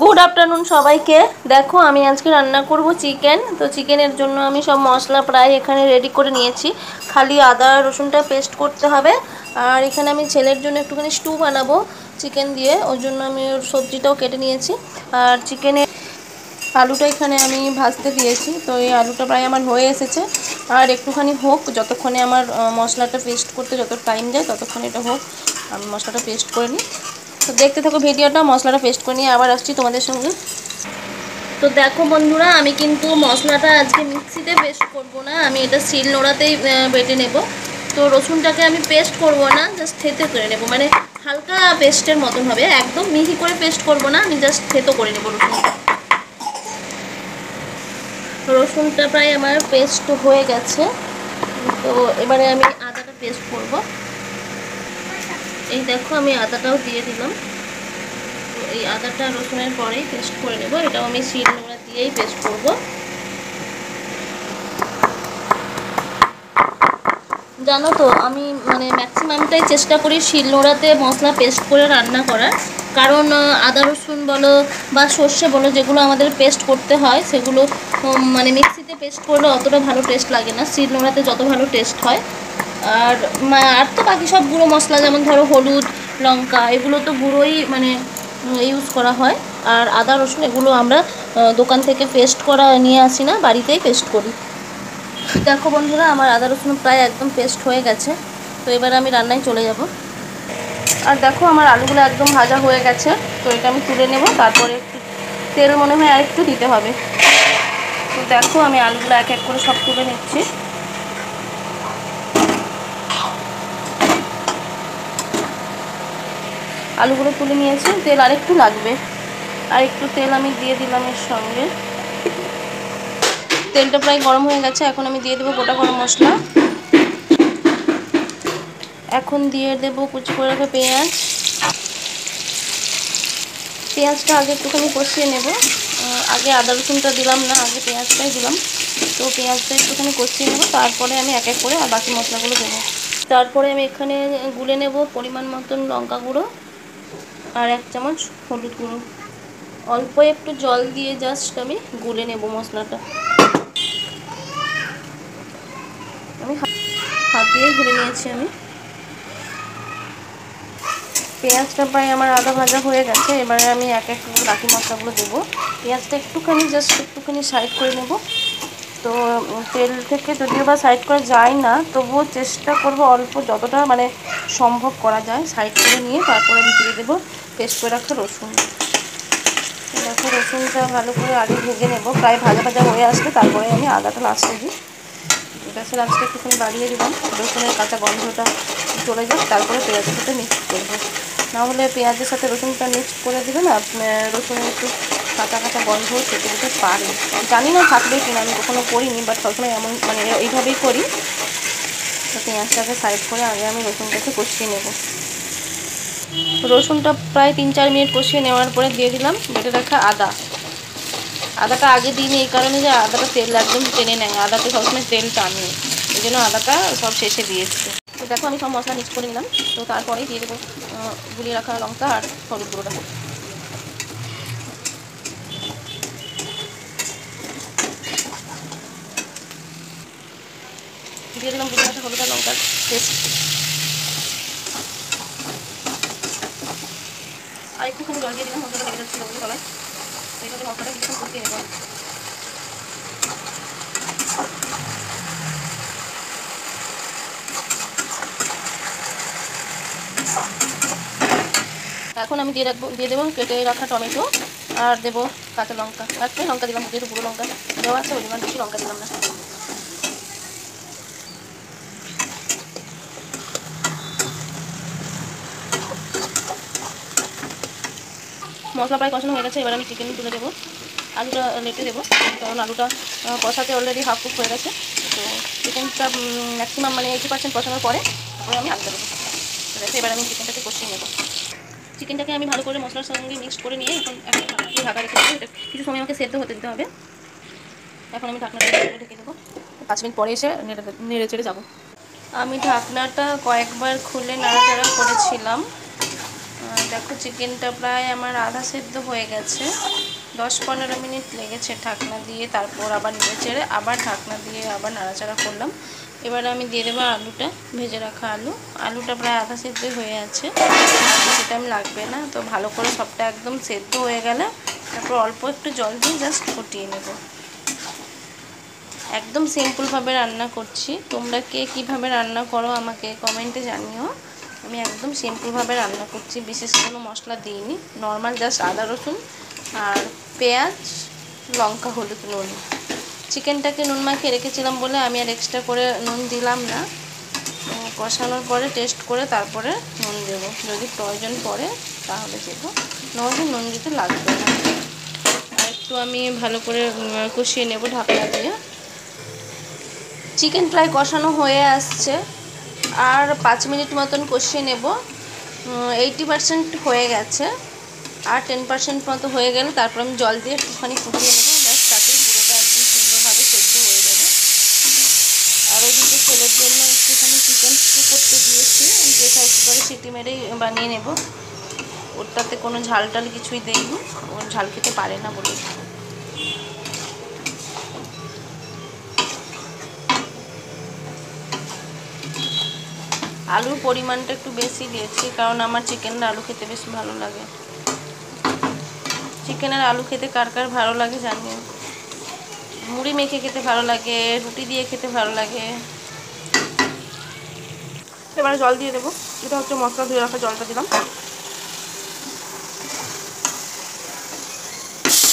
Good afternoon सबाइके। देखो आमी आज के रान्ना करब चिकेन। तो चिकेनेर जोन्नो आमी सब मशला प्राय एखाने रेडी करे निएछि, खाली आदा रसुनटा पेस्ट करते हबे। और एखाने आमी छेलेर जोन्नो एकटुखानि स्टू बानाबो चिकेन दिए, ओई जोन्नो आमी सब्जिटाओ केटे निएछि। और चिकेने आलूटा एखाने आमी भाजते दिएछि। तो ये आलूटा प्राय आमार हये एसेছে। और एकटुखानि होक, যতক্ষণে আমার মশলাটা পেস্ট করতে যত টাইম যায় ততক্ষণে এটা হোক, আমি মশলাটা পেস্ট করে নিই। তো দেখতে থাকো ভিডিওটা, মশলাটা পেস্ট করে নিয়ে আবার আসছি তোমাদের সঙ্গে। তো দেখো বন্ধুরা, আমি কিন্তু মশলাটা আজকে মিক্সিতে পেস্ট করব না, আমি এটা শিল নোড়াতেই বেটে নেব। তো রসুনটাকে আমি পেস্ট করব না, জাস্ট থেতো করে নেব, মানে হালকা পেস্টের মতন হবে, একদম মিহি করে পেস্ট করব না, আমি জাস্ট থেতো করে নেব রসুনটা। রসুনটা প্রায় আমার পেস্ট হয়ে গেছে। তো এবারে আমি আদাটা পেস্ট করব। এই দেখো আমি আদাটাও দিয়ে দিলাম। তো এই আদাটা রসুনের পরেই পেস্ট করে নেব, এটাও আমি শিল নোড়া দিয়েই পেস্ট করব। জানো তো আমি মানে ম্যাক্সিমামটাই চেষ্টা করি শিল নোড়াতে মশলা পেস্ট করে রান্না করার, কারণ আদা রসুন বলো বা সর্ষে বলো যেগুলো আমাদের পেস্ট করতে হয় সেগুলো মানে মিক্সিতে পেস্ট করলে অতটা ভালো টেস্ট লাগে না, শিল নোড়াতে যত ভালো টেস্ট হয়। আর তো বাকি সব গুঁড়ো মশলা যেমন ধরো হলুদ লঙ্কা এগুলো তো গুঁড়োই মানে ইউজ করা হয়। আর আদা রসুন এগুলো আমরা দোকান থেকে পেস্ট করা নিয়ে আসি না, বাড়িতেই পেস্ট করি। দেখো বন্ধুরা, আমার আদা রসুন প্রায় একদম পেস্ট হয়ে গেছে। তো এবার আমি রান্নায় চলে যাব। আর দেখো আমার আলুগুলো একদম ভাজা হয়ে গেছে। তো এটা আমি তুলে নেব, তারপরে একটু তেল মনে হয় আর একটু দিতে হবে। তো দেখো আমি আলুগুলো এক এক করে সব তুলে নিচ্ছি। আলুগুলো তুলে নিয়েছি, তেল আরেকটু লাগবে, আর একটু তেল আমি দিয়ে দিলাম এর সঙ্গে। তেলটা প্রায় গরম হয়ে গেছে, এখন আমি দিয়ে দেবো গোটা গরম মশলা। এখন দিয়ে দেবো কুচি করে রাখা পেঁয়াজ। পেঁয়াজটা আগে একটুখানি কষিয়ে নেব, আগে আদা রসুনটা দিলাম না, আগে পেঁয়াজটাই দিলাম। তো পেঁয়াজটা একটুখানি কষিয়ে নেব, তারপরে আমি এক এক করে আর বাকি মশলাগুলো দেবো। তারপরে আমি এখানে গুলে নেব পরিমাণ মতন লঙ্কা গুঁড়ো আর 1 চামচ হলুদ গুঁড়ো। অল্প একটু জল দিয়ে জাস্ট আমি গুলে নেব মশলাটা। আমি হাত দিয়ে গুলে নিয়েছি আমি। পেঁয়াজটা প্রায় আমার আধা ভাজা হয়ে গেছে, এবারে আমি এক এক করে বাকি মশলাগুলো দেবো। পেঁয়াজটা একটুখানি জাস্ট একটুখানি সাইড করে নেব। তো তেল থেকে যদিও বা সাইড করা যায় না, তবুও চেষ্টা করব অল্প যতটা মানে সম্ভব করা যায় সাইড করে নিয়ে তারপরে আমি দিয়ে দেবো পেস্ট করে রাখা রসুন। দেখো রসুনটা ভালো করে আগে ভেজে নেব, প্রায় ভাজা ভাজা হয়ে আসলে তারপরে আমি আদাটা লাস্টে দিই। গ্যাসের আঁচটা একটুখানি বাড়িয়ে দিলাম, রসুনের কাঁচা গন্ধটা চলে যাক, তারপরে পেঁয়াজের সাথে মিক্স করবো। নাহলে পেঁয়াজের সাথে রসুনটা মিক্স করে দিলে না রসুনের একটু কাঁচা কাঁচা গন্ধ থেকে যেতে পারে। জানি না থাকবে কিনা, আমি কখনো করিনি, বাট সবসময় এমন মানে এইভাবেই করি। তো পেঁয়াজটাকে সাইড করে আগে আমি রসুনটাকে কষিয়ে নেব। রসুনটা প্রায় 3-4 মিনিট কষিয়ে নেওয়ার পরে দিয়ে দিলাম বেটে রাখা আদা। আদাটা আগে দিইনি এই কারণে যে আদাটা তেল একদম টেনে নেয়, আদাতে সবসময় তেল টানে, এই জন্য আদাটা সব শেষে দিয়েছি। তো দেখো আমি সব মশলা মিক্স করে নিলাম। তো তারপরেই দিয়ে দেবো গুলিয়ে রাখা লঙ্কা আর হলুদ গুঁড়োটা। দিয়ে দিলাম গুলিয়ে রাখা হলুদ আর লঙ্কার পেস্ট। আর একটুখানি জল দিয়ে দিলাম, মশলাটা লেগে যাচ্ছিল বলে তলায়। তো এইভাবে মশলাটা কিছুক্ষণ কষিয়ে নেব। এখন আমি দিয়ে দেবো কেটে রাখা টমেটো আর দেবো কাঁচা লঙ্কা। আজকে লঙ্কা দিলাম, যেহেতু গুঁড়ো লঙ্কা দেওয়া আছে ওই জন্য বেশি লঙ্কা দিলাম না। মশলা প্রায় কষানো হয়ে গেছে, এবার আমি চিকেন তুলে দেবো। আলুটা লেটে দেবো, কারণ আলুটা কষাতে অলরেডি হাফ কুক হয়ে গেছে। তো চিকেনটা ম্যাক্সিমাম মানে 80% কষানোর পরে তারপরে আমি আলুটা দেবো। ঠিক এবার আমি চিকেনটাকে কষিয়ে নেব। চিকেনটাকে আমি ভালো করে মশলার সঙ্গে মিক্স করে নিয়ে এখন একটা ঢাকা রেখে দেবো। এটা কিছু সময় আমাকে সেদ্ধ হতে দিতে হবে। এখন আমি ঢাকনাটা ঢেকে দেবো, 5 মিনিট পরে এসে নেড়ে চেড়ে যাবো। আমি ঢাকনাটা কয়েকবার খুলে নাড়াচাড়া করেছিলাম, দেখো চিকেনটা প্রায় আমার আধা সেদ্ধ হয়ে গেছে, 10-15 মিনিট লেগেছে ঢাকনা দিয়ে, তারপর আবার নেড়ে চেড়ে আবার ঢাকনা দিয়ে আবার নাড়াচাড়া করলাম। এবার আমি দিয়ে দেবো আলুটা, ভেজে রাখা আলুটা প্রায় আধা সেদ্ধ হয়ে আছে, আর বেশি টাইম লাগবে না। তো ভালো করে সবটা একদম সেদ্ধ হয়ে গেলে তারপর অল্প একটু জল দিয়ে জাস্ট ফুটিয়ে নেব। একদম সিম্পলভাবে রান্না করছি, তোমরা কে কীভাবে রান্না করো আমাকে কমেন্টে জানিও। আমি একদম সিম্পলভাবে রান্না করছি, বিশেষ কোনো মশলা দিইনি, নর্মাল জাস্ট আদা রসুন আর পেঁয়াজ, লঙ্কা, হলুদ, নুন। চিকেনটাকে নুন মাখিয়ে রেখেছিলাম বলে আমি আর এক্সট্রা করে নুন দিলাম না, কষানোর পরে টেস্ট করে তারপরে নুন দেবো, যদি প্রয়োজন পড়ে তাহলে দেবো, নইলে নুন দিতে লাগবে না। আর একটু আমি ভালো করে কষিয়ে নেব ঢাকনা দিয়ে। চিকেন প্রায় কষানো হয়ে আসছে, আর 5 মিনিট মতন কষিয়ে নেব। 80% হয়ে গেছে, আর 10% মতো হয়ে গেলে তারপর আমি জল দিয়ে একটুখানি ফুটিয়ে নেব, ব্যাস তাতেই পুরোটা একদম সুন্দরভাবে সেদ্ধ হয়ে যাবে। আর ওইদিকে ছেলের জন্য একটুখানি চিকেন স্টু করতে দিয়েছি, আমি প্রেসার কুকারে সিটি মেরেই বানিয়ে নেব, ওটাতে কোনো ঝাল টাল কিছুই দেইনি, ওর ঝাল খেতে পারে না বলে। আলুর পরিমাণটা একটু বেশি দিয়েছি, কারণ আমার চিকেনের আলু খেতে বেশি ভালো লাগে। চিকেনের আলু খেতে কার কার ভালো লাগে জানিও। মুড়ি মেখে খেতে ভালো লাগে, রুটি দিয়ে খেতে ভালো লাগে। এবারে জল দিয়ে দেবো, এটা হচ্ছে মশলা ধুয়ে রাখা জলটা দিলাম,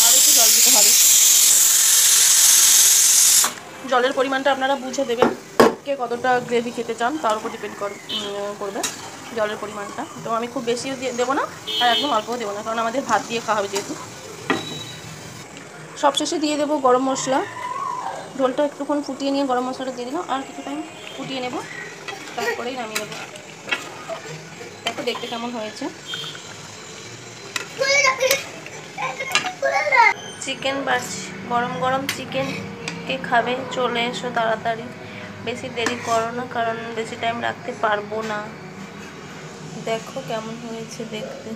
আর একটু জল দিতে হবে। জলের পরিমাণটা আপনারা বুঝে দেবেন, কে কতটা গ্রেভি খেতে চান তার উপর ডিপেন্ড করবে জলের পরিমাণটা। তো আমি খুব বেশিও দেবো না আর একদম অল্পও দেবো না, কারণ আমাদের ভাত দিয়ে খাওয়া হবে যেহেতু। সবশেষে দিয়ে দেবো গরম মশলা, ঝোলটা একটুক্ষণ ফুটিয়ে নিয়ে গরম মশলাটা দিয়ে দিলাম, আর কিছু টাইম ফুটিয়ে নেব, তারপরেই নামিয়ে নেব। দেখো দেখতে কেমন হয়েছে। চিকেন বাড়ছি, গরম গরম চিকেন কে খাবে চলে এসো তাড়াতাড়ি, বেশি দেরি করো না, কারণ বেশি টাইম রাখতে পারবো না। দেখো কেমন হয়েছে দেখতে।